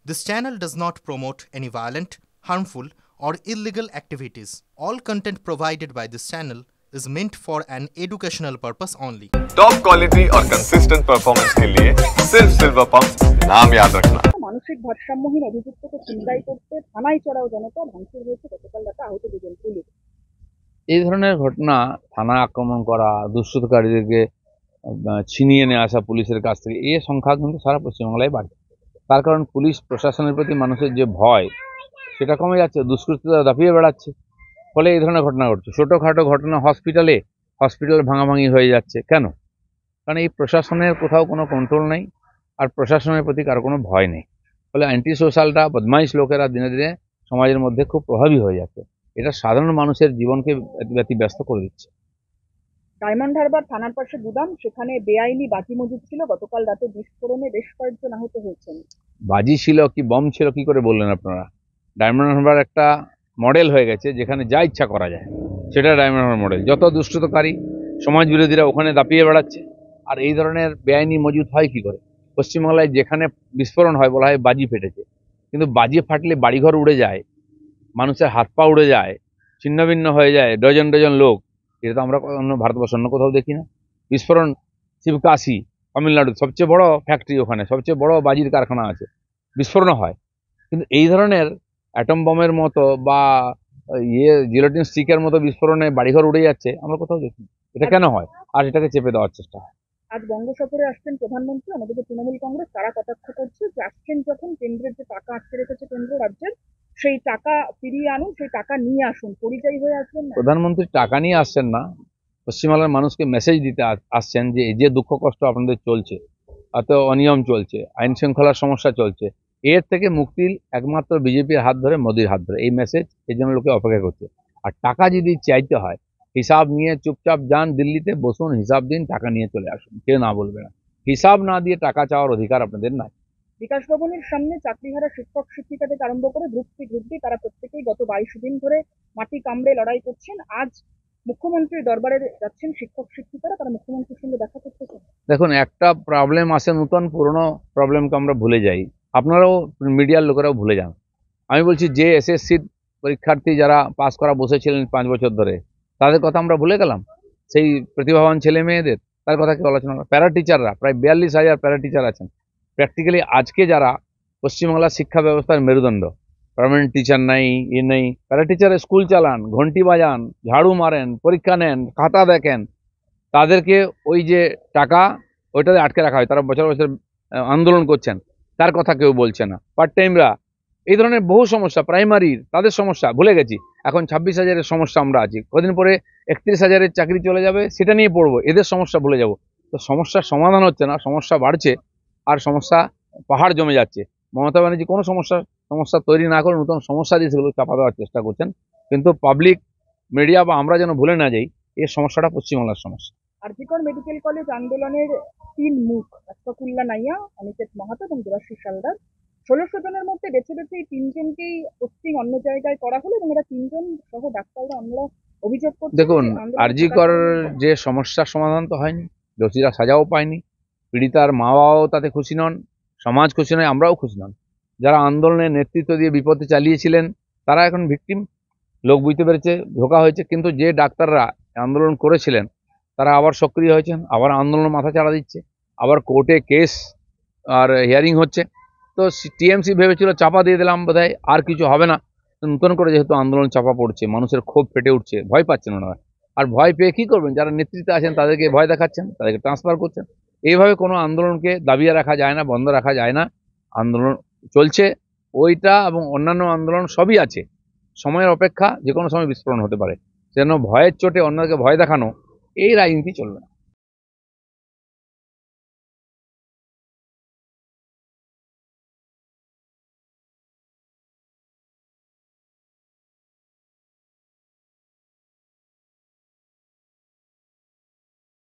This channel does not promote any violent, harmful, or illegal activities. All content provided by this channel is meant for an educational purpose only. Top quality और consistent performance के लिए सिर्फ silver pump नाम याद रखना। মানসিক ভারসাম্যহীন অভিযুক্তকে ছিনতাই করতে থানায় চড়াও জনতা ভাঙচুর হয়েছে গতকাল রাতে আহত দুজন পুলিশ। এই ধরনের ঘটনা, থানা আক্রমণ করা, দুষ্কৃতকারীদেরকে ছিনিয়ে নিয়ে আসা পুলিশের কাছ থেকে, এই সংখ্যা কিন্তু সারা পশ্চিমবাংলায় বাড়ছে। তার কারণ পুলিশ প্রশাসনের প্রতি মানুষের যে ভয় সেটা কমে যাচ্ছে, দুষ্কৃতরা দাপিয়ে বেড়াচ্ছে, ফলে এই ধরনের ঘটনা ঘটছে। ছোটোখাটো ঘটনা হসপিটাল ভাঙাভাঙি হয়ে যাচ্ছে। কেন? কারণ এই প্রশাসনের কোথাও কোনো কন্ট্রোল নেই, আর প্রশাসনের প্রতি কারো কোনো ভয় নেই। ফলে অ্যান্টি সোশ্যালটা, বদমাইশ লোকেরা দিনে দিনে সমাজের মধ্যে খুব প্রভাবী হয়ে যাচ্ছে। এটা সাধারণ মানুষের জীবনকে ব্যতিব্যস্ত করে দিচ্ছে। ডায়মন্ড হারবার থানার পাশে গুদাম, সেখানে বেআইনি বাজি মজুদ ছিল। গতকাল রাতে বিস্ফোরণে বেশ কয়েকজন আহত হয়েছেন। বাজি ছিল কি বম ছিল কি করে বললেন আপনারা? ডায়মন্ড হারবার একটা মডেল হয়ে গেছে, যেখানে যা ইচ্ছা করা যায়, সেটা ডায়মন্ড হারবার মডেল। যত দুষ্টতাকারী সমাজ বিরোধীরা ওখানে দাপিয়ে বেড়াচ্ছে। আর এই ধরনের বেআইনি মজুদ হয় কি করে? পশ্চিমবাংলায় যেখানে বিস্ফোরণ হয় বলা হয় বাজি ফেটেছে, কিন্তু বাজি ফাটলে বাড়িঘর উড়ে যায়, মানুষের হাত পা উড়ে যায়, ছিন্নভিন্ন হয়ে যায় ডজন ডজন লোক। এটা তো আমরা অন্য ভারতবর্ষ অন্য কোথাও দেখি না। বিস্ফোরণ শিবকাশি, তামিলনাড়ুর সবচেয়ে বড় ফ্যাক্টরি, ওখানে সবচেয়ে বড় বাজির কারখানা আছে, বিস্ফোরণ হয়। কিন্তু এই ধরনের অ্যাটম বমের মতো বা জিলোটিন স্টিকের মতো বিস্ফোরণে বাড়িঘর উড়ে যাচ্ছে আমরা কোথাও দেখি। এটা কেন হয়? আর এটাকে চেপে দেওয়ার চেষ্টা হয়। আজ বঙ্গ সফরে আসছেন প্রধানমন্ত্রী। আমাদের তৃণমূল কংগ্রেস তারা কটাক্ষ করছে যে আসছেন যখন কেন্দ্রের যে টাকা আটকে রেখেছে কেন্দ্র রাজ্যের, সেই টাকা ফিরিয়ে আনুন, সেই টাকা নিয়ে আসুন, পরিযায়ী হয়ে আসবেন না। প্রধানমন্ত্রী টাকা নিয়ে আসছেন না, পশ্চিমবাংলার মানুষকে মেসেজ দিতে আসছেন যে এই যে দুঃখ কষ্ট আপনাদের চলছে, এত অনিয়ম চলছে, আইন শৃঙ্খলার সমস্যা চলছে, এর থেকে মুক্তির একমাত্র বিজেপির হাত ধরে, মোদির হাত ধরে। এই মেসেজ এই জন্য লোকে অপেক্ষা করছে। আর টাকা যদি চাইতে হয়, হিসাব নিয়ে চুপচাপ যান দিল্লিতে, বসুন, হিসাব দিন, টাকা নিয়ে চলে আসুন, কেউ না বলবে না। হিসাব না দিয়ে টাকা চাওয়ার অধিকার আপনাদের নাই। বিকাশ ভবনের সামনে চাকরিহারা শিক্ষক শিক্ষিকা থেকে আরম্ভ করে গ্রুপ তারা প্রত্যেকেই গত 22 দিন ধরে মাটি কামড়ে লড়াই করছেন। আজ মুখ্যমন্ত্রীর দরবারে যাচ্ছেন শিক্ষক শিক্ষিকারা, তারা মুখ্যমন্ত্রীর সঙ্গে দেখা করতে চান। দেখুন, একটা প্রবলেম আসে নতুন, পুরনো প্রবলেমকে আমরা ভুলে যাই, আপনারাও মিডিয়ার লোকেরাও ভুলে যান। আমি বলছি, যে এসএসসি পরীক্ষার্থী যারা পাস করা বসেছিলেন 5 বছর ধরে, তাদের কথা আমরা ভুলে গেলাম? সেই প্রতিভাবান ছেলে মেয়েদের, তার কথা কেউ আলোচনা করা? প্যারা টিচাররা, প্রায় 42,000 প্যারা টিচার আছেন। প্র্যাকটিক্যালি আজকে যারা পশ্চিমবাংলার শিক্ষা ব্যবস্থার মেরুদণ্ড, পার্মানেন্ট টিচার নাই, নেই, প্যারা টিচারে স্কুল চালান, ঘন্টি বাজান, ঝাড়ু মারেন, পরীক্ষা নেন, খাতা দেখেন, তাদেরকে ওই যে টাকা ওইটাতে আটকে রাখা হয়। তারা বছর বছর আন্দোলন করছেন, তার কথা কেউ বলছে না। পার্ট টাইমরা, এই ধরনের বহু সমস্যা, প্রাইমারির তাদের সমস্যা ভুলে গেছি। এখন 26,000-এর সমস্যা আমরা আছি, কদিন পরে 31,000-এর চাকরি চলে যাবে, সেটা নিয়ে পড়বো, এদের সমস্যা ভুলে যাব। তো সমস্যার সমাধান হচ্ছে না, সমস্যা বাড়ছে, আর সমস্যা পাহাড় জমে যাচ্ছে। মমতা ব্যানার্জি কোনো সমস্যা তৈরি না করে নতুন সমস্যা দিয়ে সেগুলো চাপা দেওয়ার চেষ্টা করছেন। কিন্তু পাবলিক, মিডিয়া বা আমরা যেন ভুলে না যাই, এই সমস্যাটা পশ্চিমবাংলার সমস্যা। আরজিকর মেডিকেল কলেজ আন্দোলনের 3 মুখ, আশফাকুল্লাহ নাইয়া, অনিকেত মাহাতো এবং দেবাশিস হালদার, 1600 জনের মধ্যে বেছে বেছে এই 3 জনকেই পোস্টিং অন্য জায়গায় করা হলো এবং এরা 3 জন সহ ডাক্তাররা আমরা অভিযোগ করছি। দেখুন, আরজিকর যে সমস্যার সমাধান তো হয়নি, দোষীরা সাজাও পায়নি, পীড়িতার মা বাবাও তাতে খুশি নন, সমাজ খুশি নয়, আমরাও খুশি নন। যারা আন্দোলনের নেতৃত্ব দিয়ে বিপদে চালিয়েছিলেন তারা এখন ভিকটিম, লোক বুঝতে পেরেছে ধোঁকা হয়েছে। কিন্তু যে ডাক্তাররা আন্দোলন করেছিলেন তারা আবার সক্রিয় হয়েছেন, আবার আন্দোলন মাথা চাড়া দিচ্ছে, আবার কোর্টে কেস আর হিয়ারিং হচ্ছে। তো টিএমসি ভেবেছিল চাপা দিয়ে দিলাম বোধহয় আর কিছু হবে না, নতুন করে যেহেতু আন্দোলন চাপা পড়ছে, মানুষের ক্ষোভ ফেটে উঠছে, ভয় পাচ্ছেন ওনারা। আর ভয় পেয়ে কী করবেন? যারা নেতৃত্বে আছেন তাদেরকে ভয় দেখাচ্ছেন, তাদেরকে ট্রান্সফার করছেন। এইভাবে কোনো আন্দোলনকে দাবিয়ে রাখা যায় না, বন্ধ রাখা যায় না। আন্দোলন চলছে, ওইটা এবং অন্যান্য আন্দোলন সবই আছে, সময়ের অপেক্ষা, যে কোনো সময় বিস্ফোরণ হতে পারে। যেন ভয়ের চোটে অন্যকে ভয় দেখানো, এই রাজনীতি চলবে না।